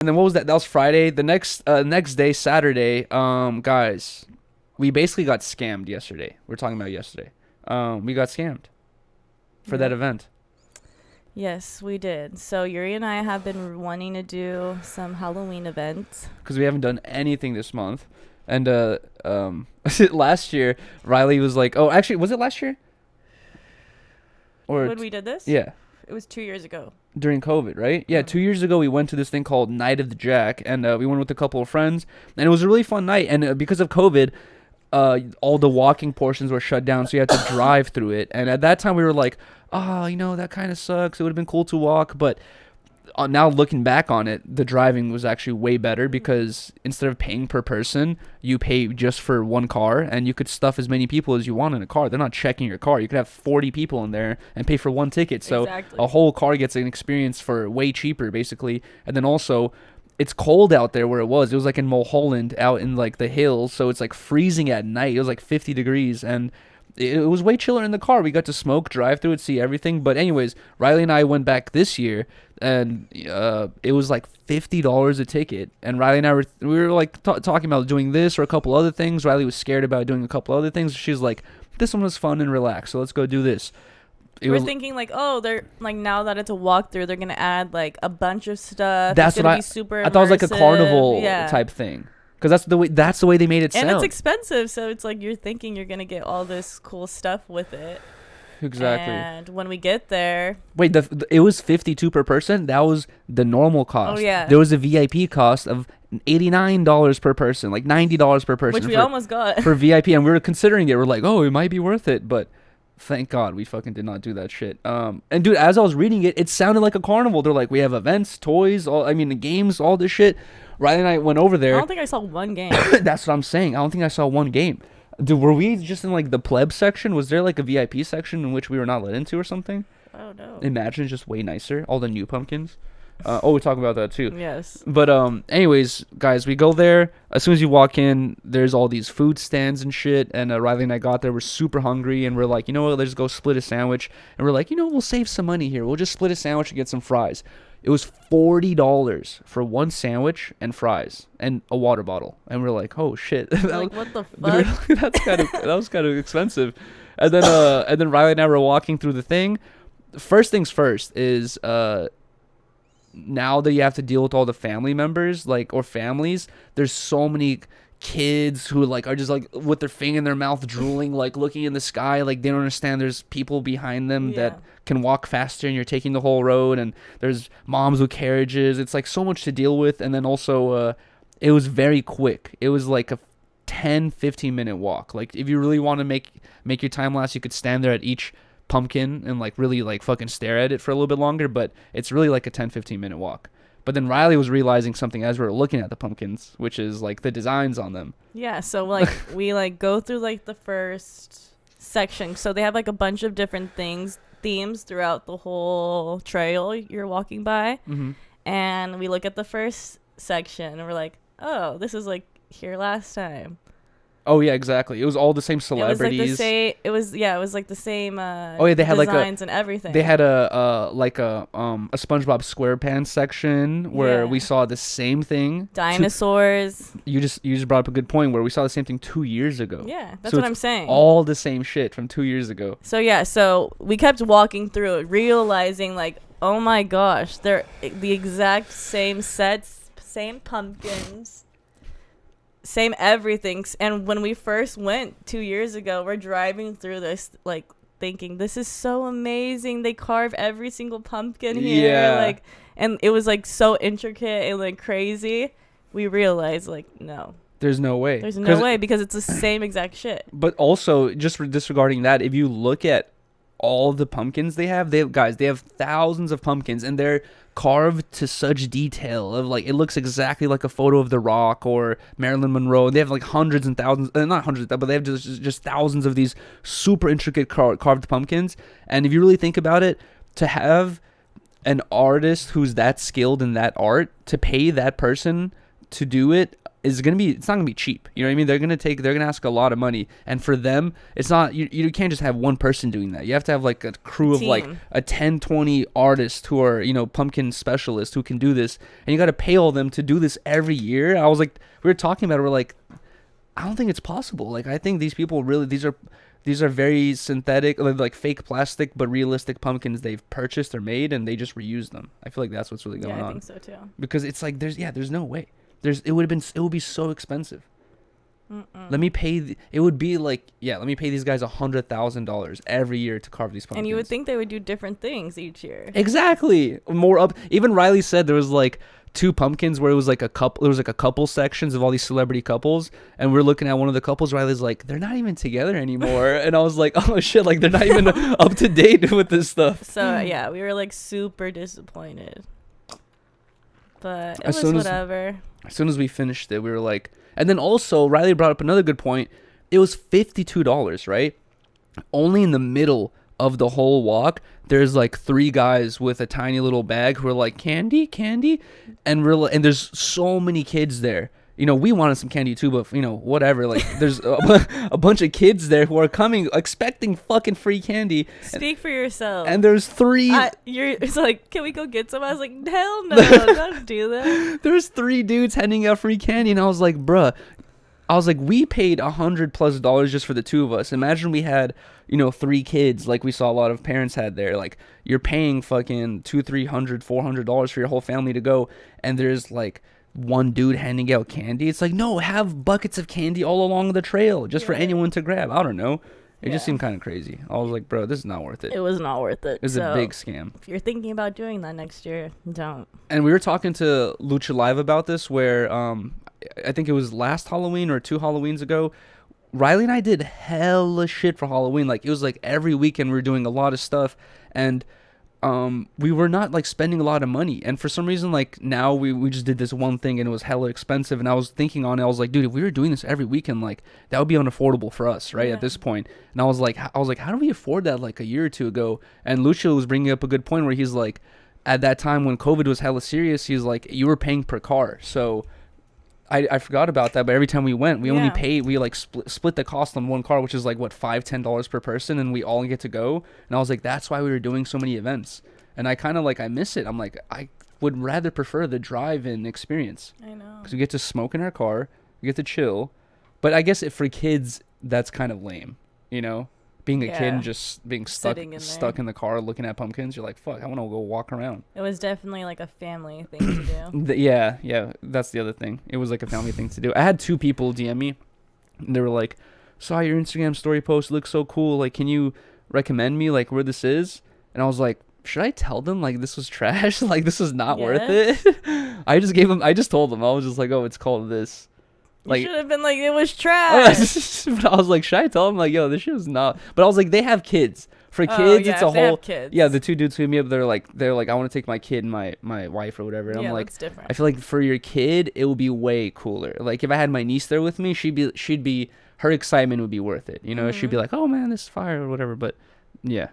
And then what was that? That was Friday. The next day, Saturday, guys, we basically got scammed yesterday. We're talking about yesterday. We got scammed for that event. Yes, we did. So Yuri and I have been wanting to do some Halloween events. Because we haven't done anything this month. And last year, Riley was like, oh, actually, was it last year? Or when we did this? Yeah. It was 2 years ago. During COVID, right? Yeah, 2 years ago, we went to this thing called Night of the Jack. And we went with a couple of friends. And it was a really fun night. And because of COVID, all the walking portions were shut down. So you had to drive through it. And at that time, we were like, oh, that kind of sucks. It would have been cool to walk. But now looking back on it, the driving was actually way better because instead of paying per person, you pay just for one car, and you could stuff as many people as you want in a car. They're not checking your car. You could have 40 people in there and pay for one ticket. So a whole car gets an experience for way cheaper, basically. And then also, it's cold out there where it was. It was like in Mulholland out in like the hills. So it's like freezing at night. It was like 50 degrees, and it was way chiller in the car. We got to smoke, drive through it, see everything. But anyways, Riley and I went back this year, and it was like $50 a ticket. And Riley and I were like talking about doing this or a couple other things. Riley was scared about doing a couple other things. She's like, this one was fun and relaxed, so let's go do this. We're thinking like, oh, they're like, now that it's a walkthrough, they're gonna add like a bunch of stuff. That's what be super I thought it was like a carnival yeah. type thing. Because that's the way they made it sound. And it's expensive, so it's like you're thinking you're gonna get all this cool stuff with it. Exactly. And when we get there, wait, it was $52 per person. That was the normal cost. Oh yeah. There was a VIP cost of $89 per person, like $90 per person, which we almost got for VIP, and we were considering it. We're like, oh, it might be worth it, but thank God we fucking did not do that shit. And dude, as I was reading it, it sounded like a carnival. They're like, we have events, toys, the games, all this shit. Riley and I went over there. I don't think I saw one game. That's what I'm saying. I don't think I saw one game. Dude, were we just in like the pleb section? Was there like a VIP section in which we were not let into or something? I don't know. Imagine it's just way nicer. All the new pumpkins. We talk about that too. Yes. But anyways, guys, we go there. As soon as you walk in, there's all these food stands and shit. And Riley and I got there. We're super hungry, and we're like, you know what? Let's go split a sandwich. And we're like, we'll save some money here. We'll just split a sandwich and get some fries. It was $40 for one sandwich and fries and a water bottle, and we're like, "Oh shit!" Like, what the fuck? That was kind of expensive. And then Riley and I were walking through the thing. First things first is now that you have to deal with all the family members, or families. There's so many kids who are just with their finger in their mouth, drooling, looking in the sky, they don't understand there's people behind them that can walk faster, and you're taking the whole road, and there's moms with carriages. It's so much to deal with. And then also it was very quick. It was like a 10-15 minute walk. If you really want to make your time last, you could stand there at each pumpkin and really fucking stare at it for a little bit longer, but it's really like a 10-15 minute walk. But then Riley was realizing something as we were looking at the pumpkins, which is the designs on them. Yeah, so we go through the first section. So they have a bunch of different themes throughout the whole trail you're walking by. Mm-hmm. And we look at the first section and we're like, oh, this is here last time. Oh yeah, exactly. It was all the same celebrities. It was the same. They had designs and everything. They had a SpongeBob SquarePants section where we saw the same thing. Dinosaurs. You just brought up a good point where we saw the same thing 2 years ago. Yeah, that's what I'm saying. All the same shit from 2 years ago. So we kept walking through it, realizing oh my gosh, they're the exact same sets, same pumpkins. Same everything. And when we first went 2 years ago, we're driving through this thinking this is so amazing. They carve every single pumpkin here. Yeah. And it was so intricate and crazy. We realized no. There's no way. There's no way because it's the same exact shit. But also, just disregarding that, if you look at all the pumpkins they have thousands of pumpkins, and they're carved to such detail of it looks exactly like a photo of The Rock or Marilyn Monroe. They have hundreds and thousands, not hundreds, but they have just thousands of these super intricate carved pumpkins. And if you really think about it, to have an artist who's that skilled in that art, to pay that person to do it it's not gonna be cheap. You know what I mean? They're gonna ask a lot of money, and for them, it's not, you can't just have one person doing that. You have to have like a crew of like a 10, 20 artists who are, you know, pumpkin specialists who can do this, and you got to pay all them to do this every year. I was like, we were talking about it, we're like, I don't think it's possible. Like, I think these people really, these are very synthetic, like fake plastic, but realistic pumpkins they've purchased or made, and they just reuse them. I feel like that's what's really going on. Yeah, I think so too. Because it's like there's no way. It would be so expensive. Let me pay. It would be like, let me pay these guys $100,000 every year to carve these pumpkins. And you would think they would do different things each year. Exactly. More up. Even Riley said there was like 2 pumpkins where it was like a couple. There was like a couple sections of all these celebrity couples, and we're looking at one of the couples. Riley's like, they're not even together anymore, and I was like, oh shit, like they're not even up to date with this stuff. So yeah, we were like super disappointed, but it was whatever. As soon as we finished it, we were like, and then also Riley brought up another good point. It was $52, right? Only in the middle of the whole walk, there's like 3 guys with a tiny little bag who are like, candy, and there's so many kids there. You know, we wanted some candy too, but you know, whatever. Like, there's a bunch of kids there who are coming expecting fucking free candy. Speak for yourself. And there's 3. It's like, can we go get some? I was like, hell no, don't do that. There's 3 dudes handing out free candy, and I was like, bruh. I was like, we paid $100+ just for the 2 of us. Imagine we had, you know, 3 kids like we saw a lot of parents had there. Like, you're paying fucking $200, $300, $400 for your whole family to go, and there's like 1 dude handing out candy. It's like, no, have buckets of candy all along the trail just for anyone to grab. I don't know. It just seemed kind of crazy. I was like, bro, this is not worth it. It was not worth it. It was a big scam. If you're thinking about doing that next year, don't. And we were talking to Lucha Live about this, where I think it was last Halloween or 2 Halloweens ago. Riley and I did hella shit for Halloween. Like, it was like every weekend we were doing a lot of stuff, and we were not like spending a lot of money. And for some reason, like, now we just did this one thing and it was hella expensive. And I was thinking on it, I was like, dude, if we were doing this every weekend, like, that would be unaffordable for us, right? At this point. And I was like, how do we afford that like a year or 2 ago? And Lucha was bringing up a good point where he's like, at that time when COVID was hella serious, he's like, you were paying per car. So I forgot about that, but every time we went, we only paid, we like split the cost on one car, which is like what, $5-10 per person, and we all get to go. And I was like, that's why we were doing so many events. And I kind of like, I miss it. I'm like, I would rather prefer the drive-in experience. I know. Because we get to smoke in our car, we get to chill. But I guess for kids, that's kind of lame, you know? Being a kid and just being stuck in the car looking at pumpkins, you're like, fuck, I want to go walk around. It was definitely like a family thing to do. Yeah, that's the other thing. It was like a family thing to do. I had 2 people DM me, and they were like, saw your Instagram story post, looks so cool, like, can you recommend me like where this is? And I was like, should I tell them like this was trash? Like, this is not worth it? I just told them, I was just like, oh, it's called this. Like, you should have been like, it was trash. But I was like, should I tell them like, yo, this shit was not? But I was like, they have kids. For kids, it's a whole. Yeah, the 2 dudes who hit me up, they're like, I want to take my kid and my wife or whatever. And I'm like, that's different. I feel like for your kid, it would be way cooler. Like, if I had my niece there with me, she'd be her excitement would be worth it. You know, she'd be like, oh man, this is fire or whatever. But yeah,